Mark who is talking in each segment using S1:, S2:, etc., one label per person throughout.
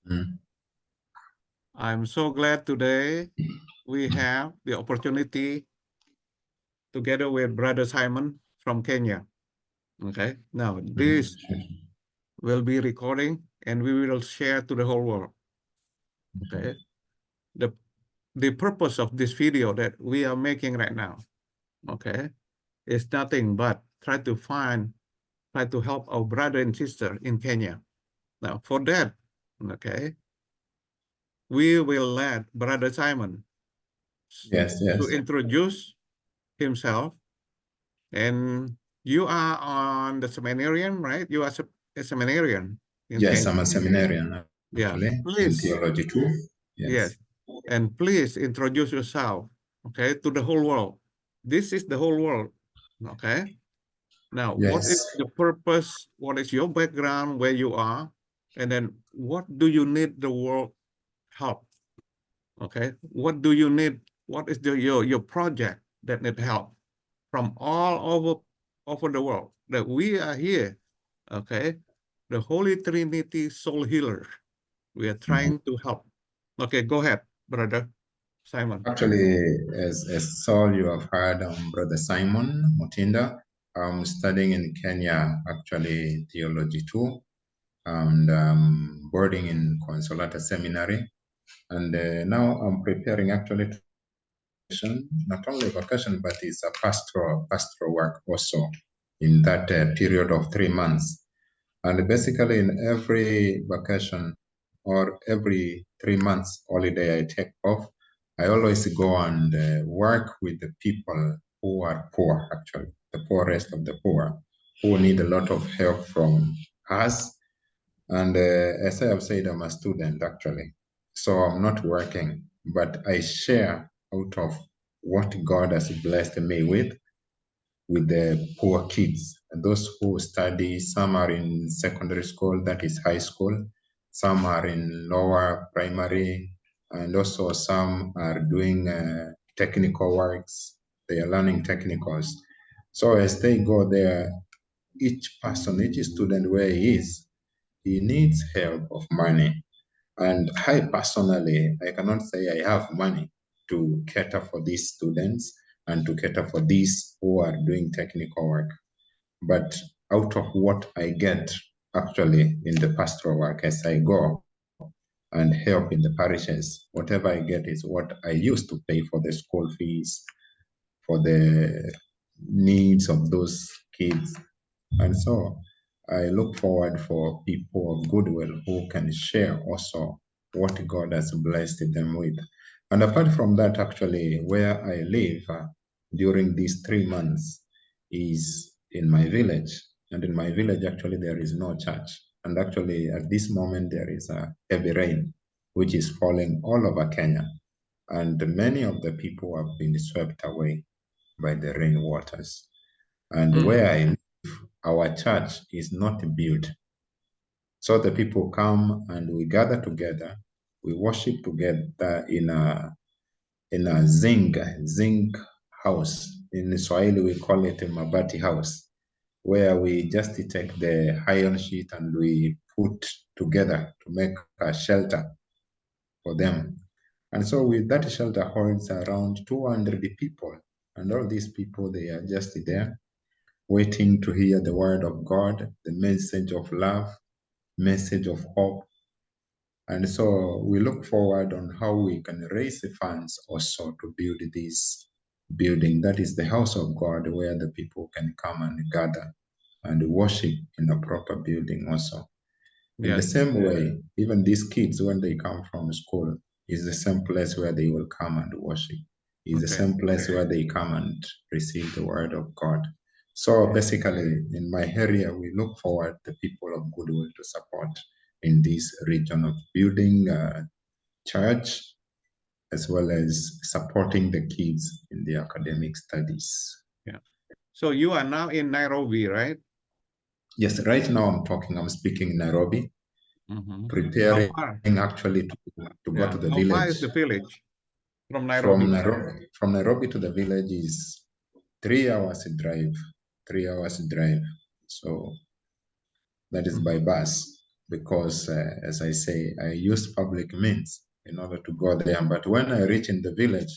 S1: Mm.
S2: I'm so glad today we have the opportunity together with Brother Simon from Kenya. Okay, now this will be recording and we will share to the whole world. Okay, the the purpose of this video that we are making right now, okay, is nothing but try to help our brother and sister in Kenya. Now, for that, okay, we will let Brother Simon
S1: Yes,
S2: to
S1: yes.
S2: introduce himself. And you are on the seminarian, right? You are a seminarian in
S1: Yes,
S2: Kenya.
S1: I'm a seminarian
S2: Yeah,
S1: actually in
S2: please.
S1: theology too.
S2: Yes.
S1: Yes.
S2: And please introduce yourself, okay, to the whole world. This is the whole world, okay? Now, what is
S1: Yes.
S2: the purpose? What is your background, where you are? And then what do you need the world help? Okay, what do you need? What is your project that need help from all over the world? That we are here, okay? The Holy Trinity Soul Healer. We are
S1: Mhm.
S2: trying to help. Okay, go ahead, brother Simon.
S1: Actually, as Saul, you have heard Brother Simon Mutinda. I'm studying in Kenya, actually theology too, and boarding in Consolata Seminary. And now I'm preparing actually to not only vacation, but it's a pastoral work also in that period of 3 months. And basically, in every vacation or every 3 months holiday I take off, I always go and work with the people who are poor, actually, the poorest of the poor, who need a lot of help from us. And as I have said, I'm a student, actually. So I'm not working, but I share out of what God has blessed me with the poor kids, those who study. Some are in secondary school, that is high school. Some are in lower primary, and also some are doing technical works. They are learning technicals. So as they go there, each person, each student where he is, he needs help of money. And I personally, I cannot say I have money to cater for these students and to cater for these who are doing technical work. But out of what I get actually in the pastoral work as I go and help in the parishes, whatever I get is what I used to pay for the school fees, for the needs of those kids. And so I look forward for people of goodwill who can share also what God has blessed them with. And apart from that, actually, where I live during these 3 months is in my village. And in my village, actually, there is no church. And actually, at this moment, there is a heavy rain, which is falling all over Kenya. And many of the people have been swept away by the rain waters. And
S2: Mm.
S1: where I live, our church is not built. So the people come and we gather together. We worship together in a zinc house. In Swahili, we call it a mabati house, where we just take the iron sheet and we put together to make a shelter for them. And so with that shelter holds around 200 people. And all these people, they are just there waiting to hear the word of God, the message of love, message of hope. And so we look forward on how we can raise the funds also to build this building that is the house of God, where the people can come and gather and worship in a proper building also. In the
S2: Yes.
S1: same way, even these kids, when they come from school, is the same place where they will come and worship. Is the
S2: Okay.
S1: same place where they come and receive the word of God. So basically, in my area, we look forward the people of goodwill to support in this region of building a church as well as supporting the kids in their academic studies.
S2: Yeah. So you are now in Nairobi, right?
S1: Yes, right now I'm speaking in Nairobi,
S2: Mm-hmm. How
S1: preparing
S2: far?
S1: actually to go
S2: Yeah.
S1: to the
S2: How far
S1: village.
S2: is the village from
S1: From
S2: Nairobi?
S1: Nairobi to the village is 3 hours drive. 3 hours drive. So that is by
S2: Mhm.
S1: bus. because, as I say, I use public means in order to go there. But when I reach in the village,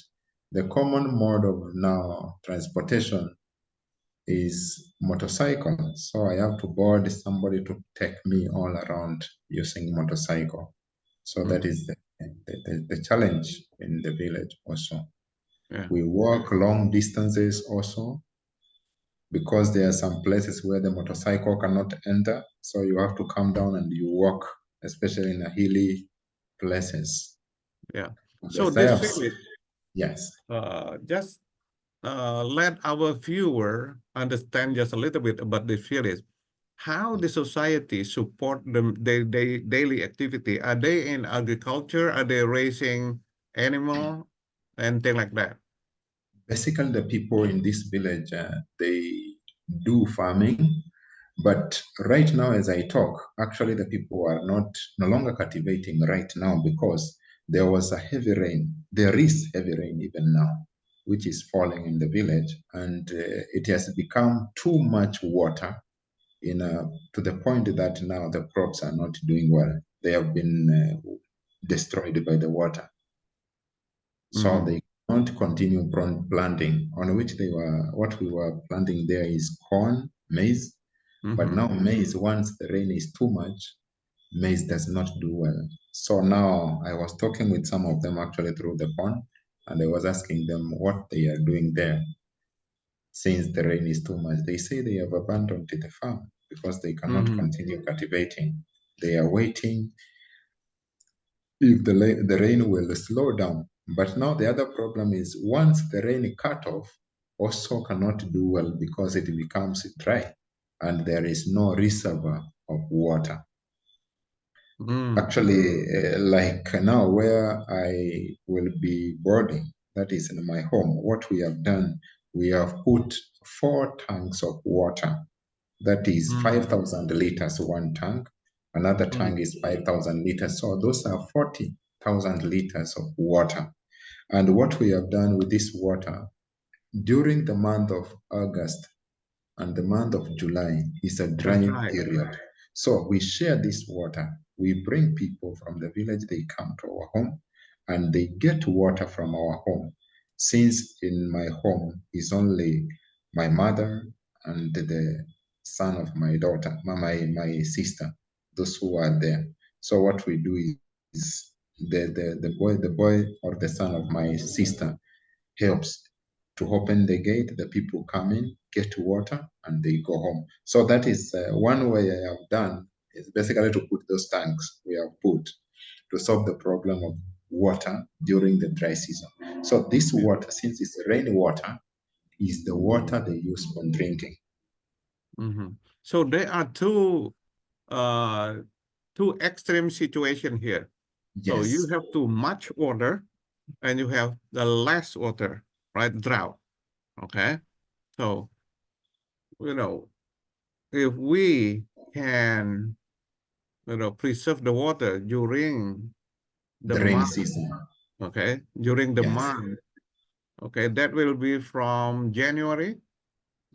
S1: the common mode of now transportation is motorcycle. So I have to board somebody to take me all around using motorcycle. So that
S2: Mm.
S1: is the challenge in the village also.
S2: Yeah.
S1: We walk long distances also because there are some places where the motorcycle cannot enter. So you have to come down and you walk, especially in the hilly places.
S2: Yeah. So
S1: Yes, I
S2: this
S1: have.
S2: village,
S1: Yes.
S2: just let our viewer understand just a little bit about this village. How the society support them, their daily activity? Are they in agriculture? Are they raising animal and things like that?
S1: Basically, the people in this village, they do farming, but right now, as I talk, actually the people are not no longer cultivating right now because there was a heavy rain. There is heavy rain even now, which is falling in the village, and it has become too much water to the point that now the crops are not doing well. They have been destroyed by the water. So
S2: Mm-hmm.
S1: they can't continue planting, on which what we were planting there is corn, maize. But
S2: Mm-hmm.
S1: now maize, once the rain is too much, maize does not do well. So now I was talking with some of them actually through the phone, and I was asking them what they are doing there since the rain is too much. They say they have abandoned the farm because they cannot
S2: Mm-hmm.
S1: continue cultivating. They are waiting if the rain will slow down. But now the other problem is once the rain cut off, also cannot do well because it becomes dry and there is no reservoir of water.
S2: Mm.
S1: Actually, like now where I will be boarding, that is in my home, what we have done, we have put 4 tanks of water. That is
S2: Mm.
S1: 5,000 liters one tank. Another
S2: Mm.
S1: tank is 5,000 liters. So those are 40,000 liters of water. And what we have done with this water, during the month of August and the month of July is a
S2: That's
S1: dry
S2: right.
S1: period. So we share this water. We bring people from the village, they come to our home and they get water from our home. Since in my home is only my mother and the son of my daughter, my sister, those who are there. So what we do is the boy or the son of my sister helps to open the gate. The people come in, get water, and they go home. So that is one way I have done is basically to put those tanks we have put to solve the problem of water during the dry season. So this
S2: Yeah.
S1: water, since it's rainwater, is the water they use for drinking.
S2: Mm-hmm. So there are uh, two extreme situation here. So you
S1: Yes,
S2: have too much water and you have the less water, right? Drought. Okay. So, you know, if we can, preserve the water during the
S1: the rainy
S2: month,
S1: season.
S2: okay, during the
S1: Yes,
S2: month, okay, that will be from January,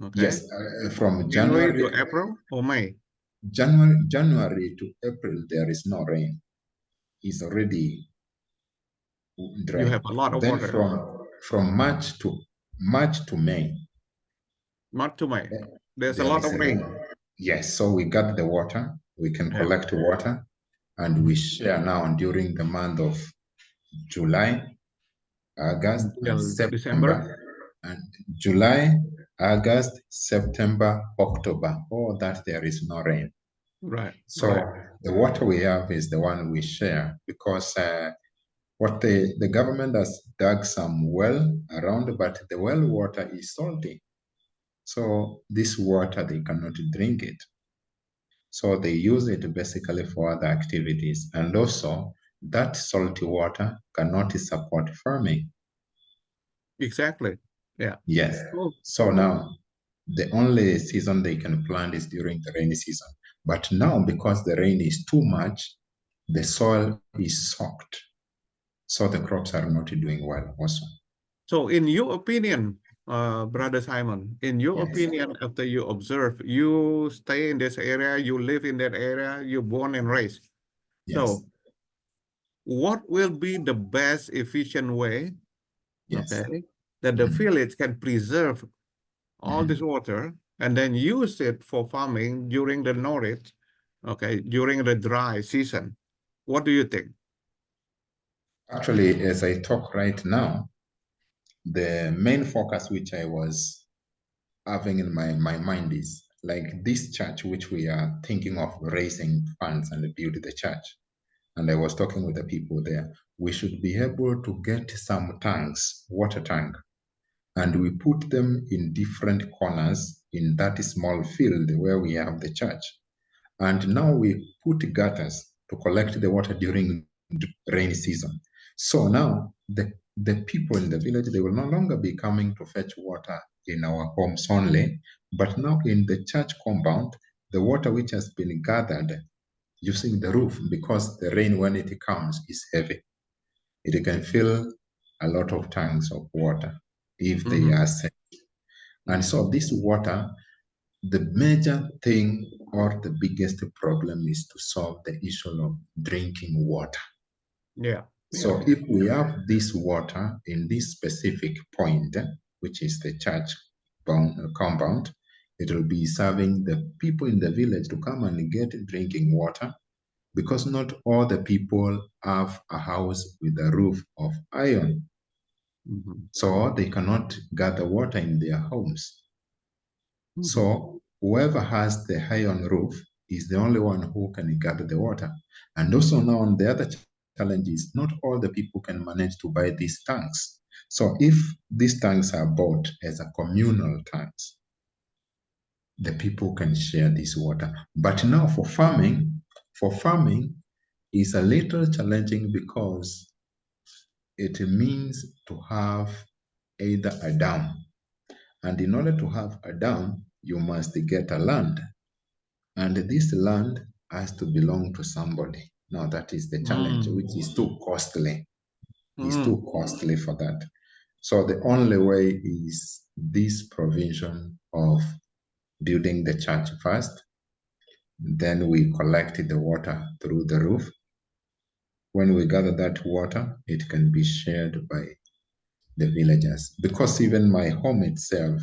S2: okay,
S1: yes. From
S2: January to
S1: January,
S2: April or May.
S1: January to April, there is no rain. It's already
S2: You
S1: dry.
S2: have a lot of
S1: Then
S2: water.
S1: from March to May,
S2: March to May.
S1: eh,
S2: There's a
S1: there
S2: lot
S1: is
S2: of
S1: a
S2: rain.
S1: rain. Yes, so we got the water. We can
S2: Yeah.
S1: collect water, and we
S2: Mhm.
S1: share now during the month of July, August, and
S2: Until December.
S1: September. And July, August, September, October. All that there is no rain.
S2: Right.
S1: So
S2: Right.
S1: the water we have is the one we share because what the government has dug some well around, but the well water is salty. So this water, they cannot drink it. So they use it basically for other activities. And also, that salty water cannot support farming.
S2: Exactly. Yeah.
S1: Yes.
S2: Oh.
S1: So now, the only season they can plant is during the rainy season. But now, because the rain is too much, the soil is soaked. So the crops are not doing well also.
S2: So in your opinion, Brother Simon, in your
S1: Yes.
S2: opinion, after you observe, you stay in this area, you live in that area, you're born and raised.
S1: Yes.
S2: So, what will be the best efficient way,
S1: Yes.
S2: okay, that the
S1: Mhm.
S2: village can preserve all this
S1: Mhm.
S2: water and then use it for farming during the Norwich, okay, during the dry season? What do you think?
S1: Actually, as I talk right now, the main focus which I was having in my mind is like this church, which we are thinking of raising funds and build the church. And I was talking with the people there. We should be able to get some tanks, water tank, and we put them in different corners in that small field where we have the church. And now we put gutters to collect the water during rainy season. So now the people in the village, they will no longer be coming to fetch water in our homes only, but now in the church compound, the water which has been gathered using the roof, because the rain, when it comes, is heavy. It can fill a lot of tanks of water if they
S2: Mhm,
S1: are set. And
S2: mhm.
S1: so this water, the major thing or the biggest problem is to solve the issue of drinking water.
S2: Yeah, yeah.
S1: So if we have this water in this specific point, which is the church compound, it will be serving the people in the village to come and get drinking water, because not all the people have a house with a roof of iron.
S2: Mhm,
S1: So they cannot gather water in their homes.
S2: mhm,
S1: So whoever has the iron roof is the only one who can gather the water. And also now the other challenge is not all the people can manage to buy these tanks. So if these tanks are bought as a communal tanks, the people can share this water. But now for farming is a little challenging because it means to have either a dam. And in order to have a dam, you must get a land. And this land has to belong to somebody. Now that is the challenge,
S2: mm,
S1: which is too costly. It's
S2: mm,
S1: too costly for that. So the only way is this provision of building the church first. Then we collect the water through the roof. When we gather that water, it can be shared by the villagers. Because even my home itself,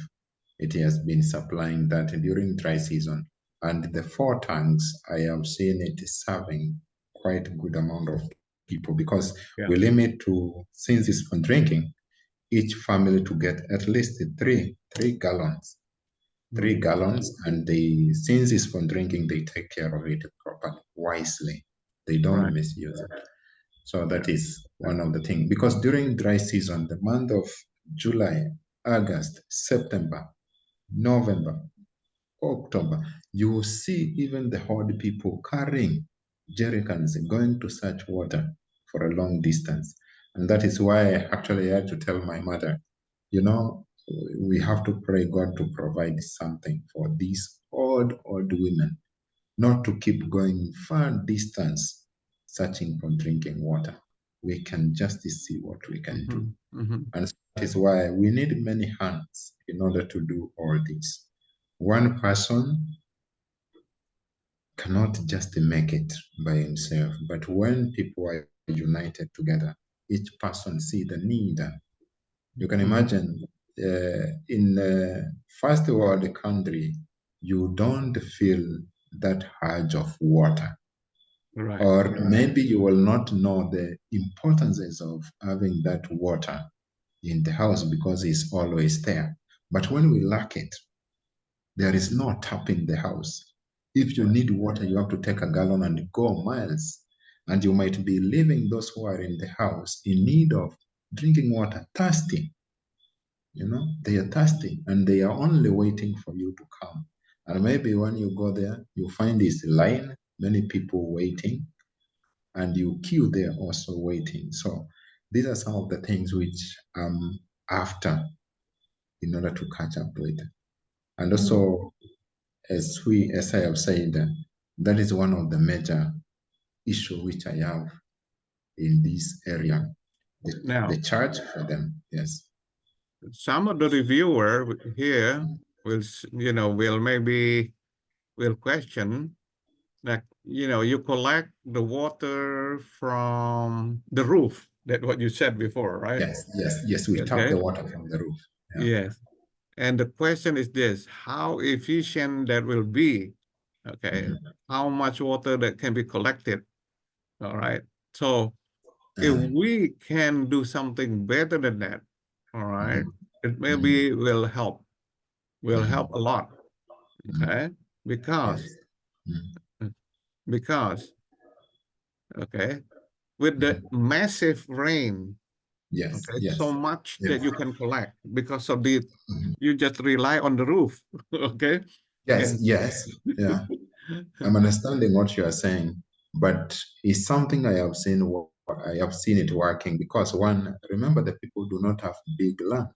S1: it has been supplying that during dry season. And the four tanks, I have seen it serving quite a good amount of people, because
S2: yeah.
S1: we limit to, since it's for drinking, each family to get at least three gallons, three
S2: Mhm,
S1: gallons, and they, since it's for drinking, they take care of it properly, wisely. They don't
S2: right.
S1: misuse it. So
S2: Yeah.
S1: that is
S2: Yeah.
S1: one of the things. Because during dry season, the month of July, August, September, November, October, you will see even the old people carrying jerrycans going to search water for a long distance. And that is why I actually had to tell my mother, you know, we have to pray God to provide something for these old women, not to keep going far distance searching for drinking water. We can just see what we can do.
S2: Mhm, mhm.
S1: And that is why we need many hands in order to do all this. One person cannot just make it by himself, but when people are united together, each person see the need. You can
S2: Mhm.
S1: imagine in first world country, you don't feel that urge of water,
S2: Right.
S1: or maybe you will not know the importances of having that water in the house because it's always there. But when we lack it, there is no tap in the house. If you
S2: Right.
S1: need water, you have to take a gallon and go miles. And you might be leaving those who are in the house in need of drinking water, thirsty. You know, they are thirsty and they are only waiting for you to come. And maybe when you go there, you find this line, many people waiting, and you queue there also waiting. So these are some of the things which I'm after in order to catch up with. And
S2: Mhm.
S1: also, as I have said, that is one of the major issue which I have in this area. The
S2: Now,
S1: charge for them, yes.
S2: some of the reviewer here will, will maybe will question that, you collect the water from the roof. That what you said before, right?
S1: Yes. We tap
S2: Okay.
S1: the water from the roof. Yeah.
S2: Yes. And the question is this, how efficient that will be? Okay.
S1: Mhm.
S2: How much water that can be collected? All right. So if
S1: Uh,
S2: we can do something better than that, all right,
S1: mhm,
S2: it
S1: mhm,
S2: maybe will help a
S1: mhm,
S2: lot.
S1: mhm.
S2: Okay. Because,
S1: Yes. Mhm,
S2: because, okay, with the
S1: mhm.
S2: massive rain,
S1: Yes.
S2: okay, so
S1: Yes.
S2: much that
S1: Yes.
S2: you can collect because of the,
S1: Mhm.
S2: you just rely on the roof. Okay.
S1: Yes.
S2: And
S1: Yes. Yeah. I'm understanding what you are saying, but it's something I have seen. I have seen it working because one, remember, the people do not have big land.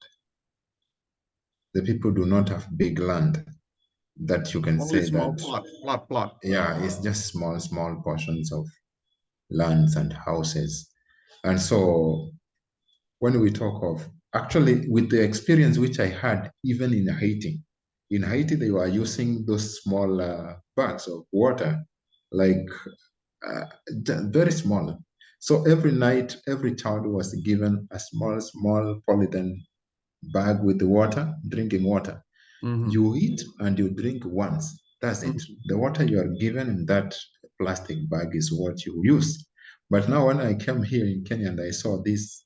S1: The people do not have big land that you can
S2: only
S1: say
S2: small
S1: that.
S2: plot.
S1: Yeah, it's just small portions of lands and houses, and so when we talk of actually with the experience which I had even in Haiti they were using those small bags of water, like uh, very small. So every night, every child was given a small polythene bag with the water, drinking water.
S2: Mhm.
S1: You eat and you drink once. That's it.
S2: Mhm.
S1: The water you are given in that plastic bag is what you use. But now, when I came here in Kenya and I saw this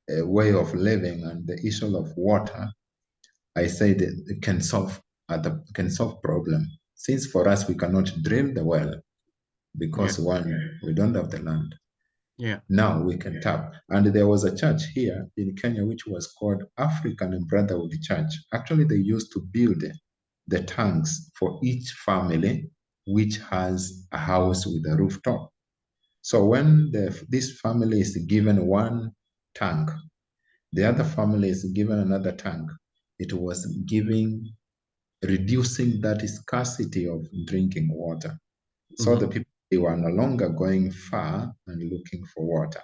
S1: way of living and the issue of water, I said it can solve problem. Since for us we cannot drill the well
S2: Yeah.
S1: because one we don't have the land.
S2: Yeah.
S1: Now we can tap. And there was a church here in Kenya which was called African Brotherhood Church. Actually, they used to build the tanks for each family which has a house with a rooftop. So when this family is given one tank, the other family is given another tank. It was reducing that scarcity of drinking water. So the
S2: Mhm.
S1: people, they were no longer going far and looking for water,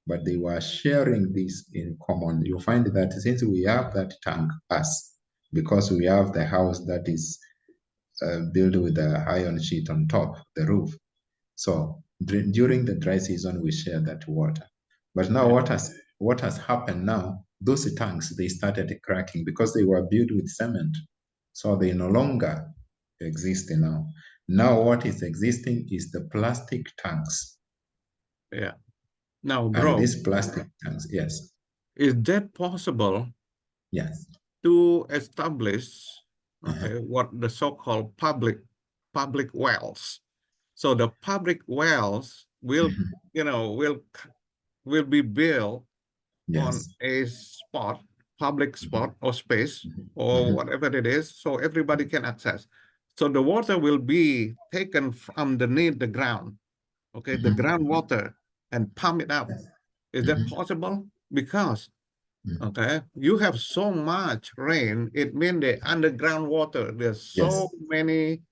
S1: but they were sharing this in common. You find that since we have that tank, us, because we have the house that is built with a iron sheet on top, the roof. So during the dry season, we share that water. But now,
S2: Yeah.
S1: what has happened now? Those tanks they started cracking because they were built with cement, so they no longer exist now. Now, what is existing is the plastic tanks,
S2: Yeah. Now,
S1: and
S2: bro,
S1: these plastic tanks, yes,
S2: is that possible
S1: yes,
S2: to establish,
S1: uh-huh,
S2: okay, what the so-called public wells? So the public wells will,
S1: mhm,
S2: will be built on
S1: yes,
S2: a spot, public
S1: mhm,
S2: spot or space
S1: mhm,
S2: or
S1: mhm,
S2: whatever it is, so everybody can access. So the water will be taken from underneath the ground, okay, the
S1: mhm,
S2: groundwater, and pump it up.
S1: yes,
S2: Is that
S1: mhm,
S2: possible? Because,
S1: mhm,
S2: okay, you have so much rain, it means the underground water, there's so
S1: yes,
S2: many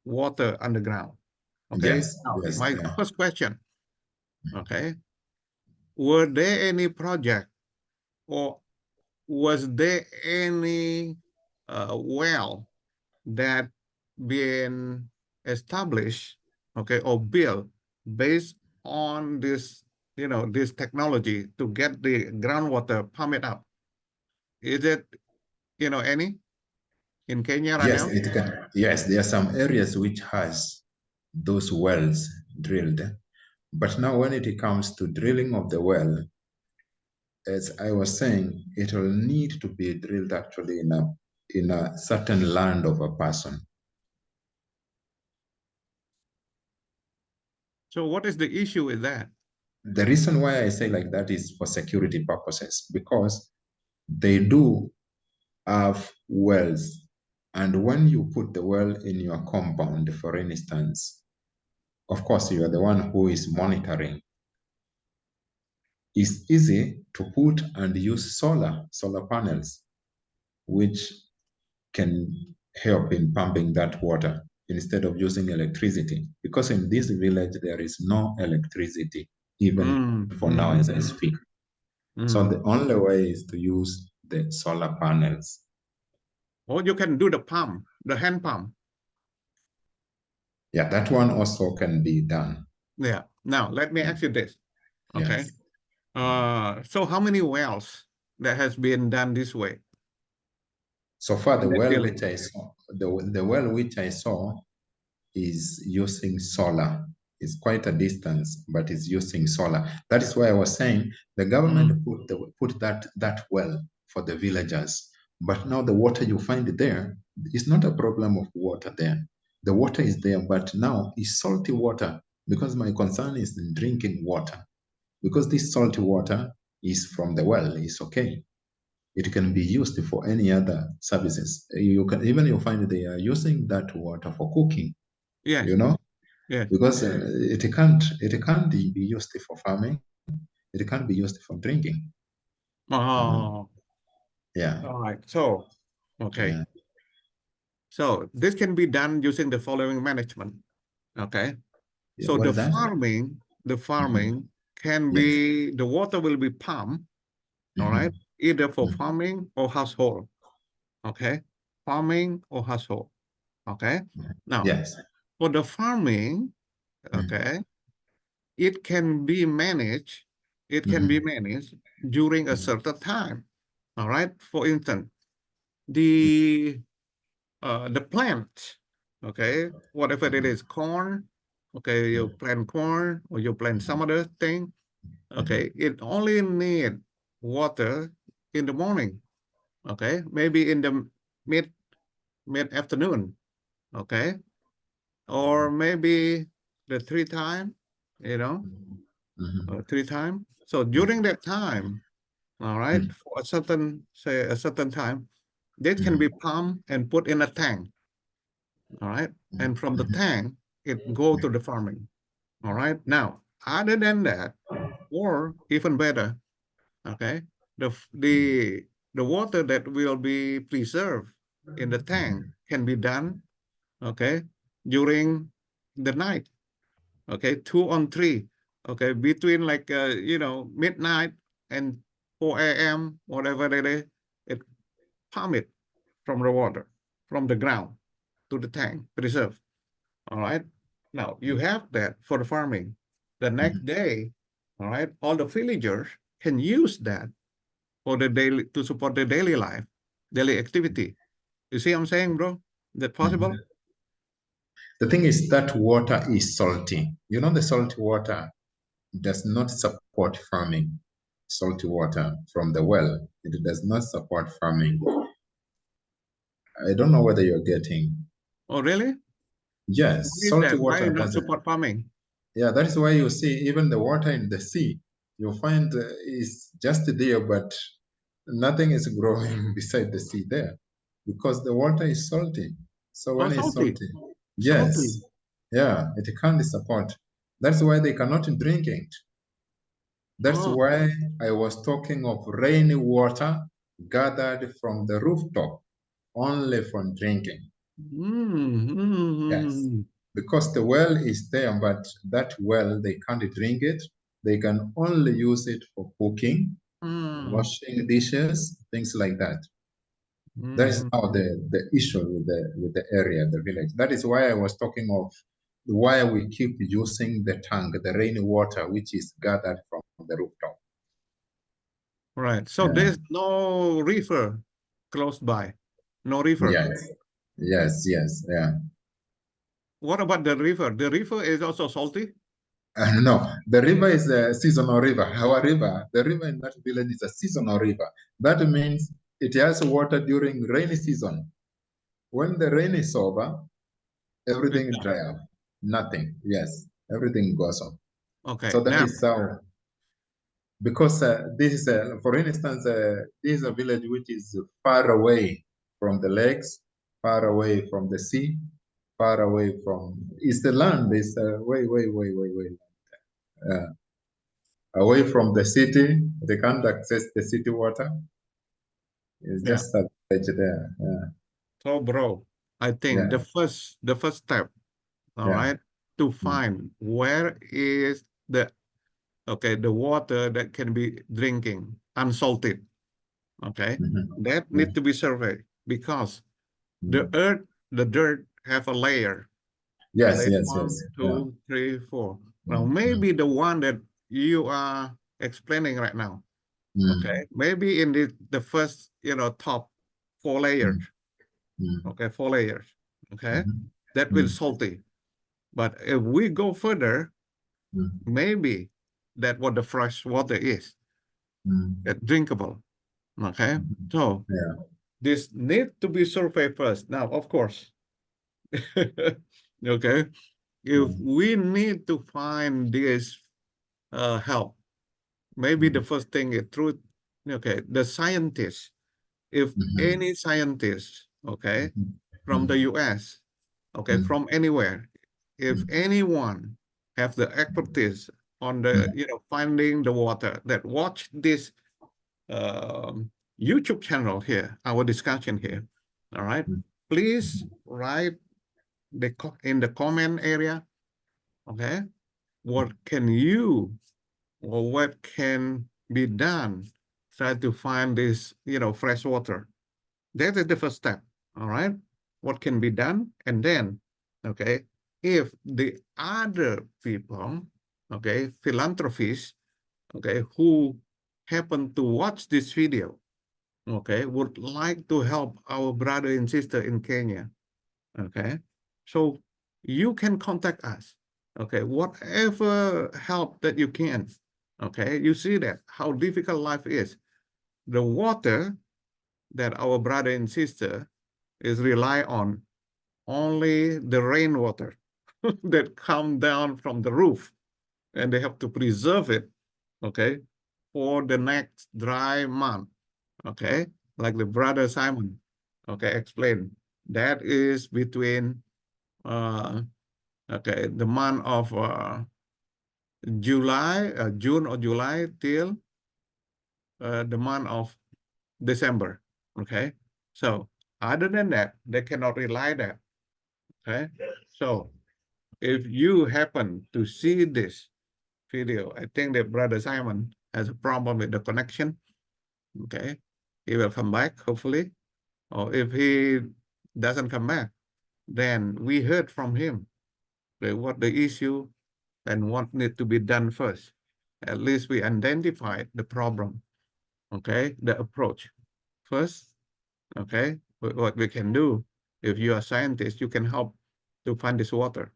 S2: water underground. Okay,
S1: yes,
S2: now
S1: yes,
S2: my
S1: yeah.
S2: first question, okay, were there any project or was there any well that been established, okay, or built based on this, this technology to get the groundwater pump it up? Is it, any in Kenya right
S1: Yes,
S2: now?
S1: it can. Yes, there are some areas which has those wells drilled. But now when it comes to drilling of the well, as I was saying, it will need to be drilled actually in a certain land of a person.
S2: So what is the issue with that?
S1: The reason why I say like that is for security purposes, because they do have wells. And when you put the well in your compound, for instance, of course, you are the one who is monitoring. It's easy to put and use solar panels, which can help in pumping that water instead of using electricity. Because in this village, there is no electricity, even
S2: Mm,
S1: for now
S2: mm-hmm,
S1: as I speak. So
S2: mm-hmm.
S1: the only way is to use the solar panels.
S2: Or you can do the pump, the hand pump.
S1: Yeah, that one also can be done.
S2: Yeah. Now, let me ask you this. Okay.
S1: Yes.
S2: So how many wells that has been done this way
S1: So far, the
S2: in that
S1: well
S2: village?
S1: which I saw, the well which I saw is using solar. It's quite a distance, but it's using solar. That is why I was saying the government
S2: Mm.
S1: put that well for the villagers. But now the water you find there is not a problem of water there. The water is there, but now it's salty water because my concern is in drinking water. Because this salty water is from the well, it's okay. It can be used for any other services. You can even you find they are using that water for cooking,
S2: Yes.
S1: you know,
S2: Yes.
S1: because it can't be used for farming. It can't be used for drinking. Uh,
S2: Oh,
S1: yeah,
S2: all right. So, okay.
S1: yeah.
S2: So this can be done using the following management. Okay.
S1: Yeah,
S2: So
S1: what is that?
S2: the
S1: Mhm.
S2: farming can
S1: Yes.
S2: be, the water will be pumped, all right,
S1: Mhm.
S2: either for
S1: Mhm.
S2: farming or household. Okay. Farming or household. Okay. Now,
S1: Yes.
S2: for the farming,
S1: Mhm.
S2: okay, it can be managed,
S1: Mhm.
S2: during a
S1: Mhm.
S2: certain time. All right. For instance, the the plant, okay, whatever it is, corn, okay, you
S1: Mhm.
S2: plant corn or you plant some other thing,
S1: Mhm.
S2: okay, it only need water in the morning, okay, maybe in the mid mid afternoon, okay, or maybe the three time, you know,
S1: Mhm. Mhm.
S2: 3 time. So during that time, all right,
S1: Mhm.
S2: for a certain, say a certain time, that can be
S1: Mhm.
S2: pumped and put in a tank, all right, and from the
S1: Mhm.
S2: tank, it go to the farming, all right. Now, other than that, or even better, okay, the water that will be preserved in the tank
S1: Mhm.
S2: can be done, okay, during the night, okay, 2 on 3, okay, between like midnight and 4 a.m., whatever it pump it from the water, from the ground to the tank, preserve. All right. Now you have that for the farming. The next
S1: Mhm.
S2: day, all right, all the villagers can use that for the daily, to support their daily life, daily activity. You see what I'm saying, bro? That possible?
S1: Mhm. The thing is that water is salty. You know, the salty water does not support farming. Salty water from the well, it does not support farming. I don't know whether you're getting.
S2: Oh, really? Why
S1: Yes,
S2: is
S1: salty
S2: that? Why
S1: water
S2: not
S1: doesn't.
S2: support farming?
S1: Yeah, that is why you see even the water in the sea, you find is just there, but nothing is growing beside the sea there because the water is salty. So
S2: Oh,
S1: when it's
S2: salty.
S1: salty,
S2: Salty.
S1: yes, yeah, it can't support. That's why they cannot drink it. That's
S2: Oh.
S1: why I was talking of rainy water gathered from the rooftop only for drinking.
S2: Mm,
S1: Yes,
S2: mm,
S1: because the well is there, but that well, they can't drink it. They can only use it for cooking,
S2: mm,
S1: washing dishes, things like that. That is
S2: mm.
S1: now the issue with the area, the village. That is why I was talking of why we keep using the tank, the rainy water, which is gathered from the rooftop.
S2: Right. So
S1: Yeah.
S2: there's no river close by. No river.
S1: Yes, yes, yes, yeah.
S2: What about the river? The river is also salty?
S1: No, the river is a seasonal river. Our river, the river in that village is a seasonal river. That means it has water during rainy season. When the rain is over,
S2: It's
S1: everything
S2: done.
S1: dry up. Nothing. Yes, everything goes on.
S2: Okay.
S1: So that
S2: Now,
S1: is how, because this is, for instance, this is a village which is far away from the lakes, far away from the sea, far away from, is the land is way, way, way, way, way. Away from the city. They can't access the city water. It's
S2: yeah.
S1: just a village there. Yeah,
S2: So, bro, I think
S1: yeah,
S2: the first step, all
S1: yeah.
S2: right, to
S1: Mm.
S2: find where is the, okay, the water that can be drinking unsalted. okay,
S1: Mhm.
S2: that
S1: Yeah.
S2: need to be surveyed because the
S1: Mm.
S2: earth, the dirt have a layer.
S1: Yes,
S2: Layer
S1: yes, yes.
S2: one,
S1: Yeah.
S2: two, three, four. Now
S1: Mm. Mm.
S2: maybe the one that you are explaining right now, okay,
S1: Mm.
S2: maybe in the first, top 4 layers,
S1: Mm. Mm.
S2: okay, 4 layers, okay,
S1: Mhm.
S2: that will
S1: Mm.
S2: salty. But if we go further,
S1: Mm.
S2: maybe that what the fresh water is,
S1: Mm.
S2: that drinkable, okay?
S1: Mhm.
S2: So
S1: Yeah.
S2: this need to be surveyed first. Now, of course, okay, if
S1: Mm.
S2: we need to find this help, maybe the
S1: Mm.
S2: first thing is through, okay, the scientists, if
S1: Mhm.
S2: any scientist, okay,
S1: Mhm.
S2: from the
S1: Mm.
S2: US, okay,
S1: Mm.
S2: from anywhere, if
S1: Mm.
S2: anyone have the expertise on the,
S1: Mm.
S2: finding the water that watch this um, YouTube channel here, our discussion here, all right,
S1: Mm.
S2: please write in the comment area, okay, what can you or what can be done try to find this, fresh water. That is the first step. All right. What can be done? And then, okay, if the other people, okay, philanthropists, okay, who happen to watch this video, okay, would like to help our brother and sister in Kenya, okay, so you can contact us, okay, whatever help that you can, okay, you see that how difficult life is. The water that our brother and sister is rely on only the rainwater that come down from the roof, and they have to preserve it, okay, for the next dry month, okay, like the brother Simon, okay, explain. That is between, uh, okay, the month of June or July till the month of December, okay? So other than that, they cannot rely that, okay? So if you happen to see this video, I think that Brother Simon has a problem with the connection, okay? He will come back, hopefully. Or if he doesn't come back, then we heard from him, okay, what the issue and what need to be done first. At least we identified the problem, okay, the approach. First, okay, what we can do, if you are a scientist, you can help to find this water,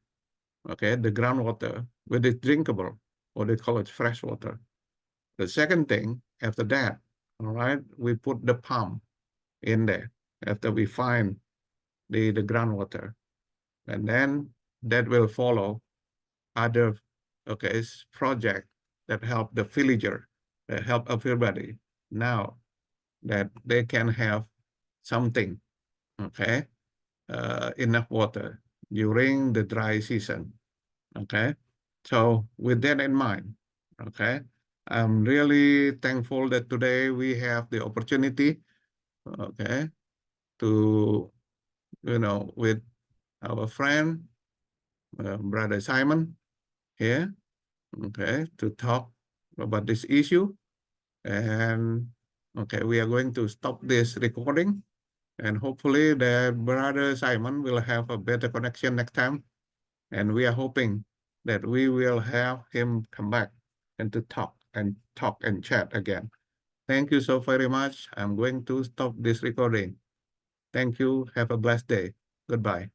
S2: okay, the groundwater, whether it's drinkable or they call it fresh water. The second thing, after that, all right, we put the pump in there after we find the groundwater. And then that will follow other, okay, project that help the villager, that help everybody now that they can have something, okay, enough water during the dry season, okay. So with that in mind, okay, I'm really thankful that today we have the opportunity, okay, to, with our friend, Brother Simon here, okay, to talk about this issue. And okay, we are going to stop this recording, and hopefully the Brother Simon will have a better connection next time. And we are hoping that we will have him come back and to talk and chat again. Thank you so very much. I'm going to stop this recording. Thank you. Have a blessed day. Goodbye.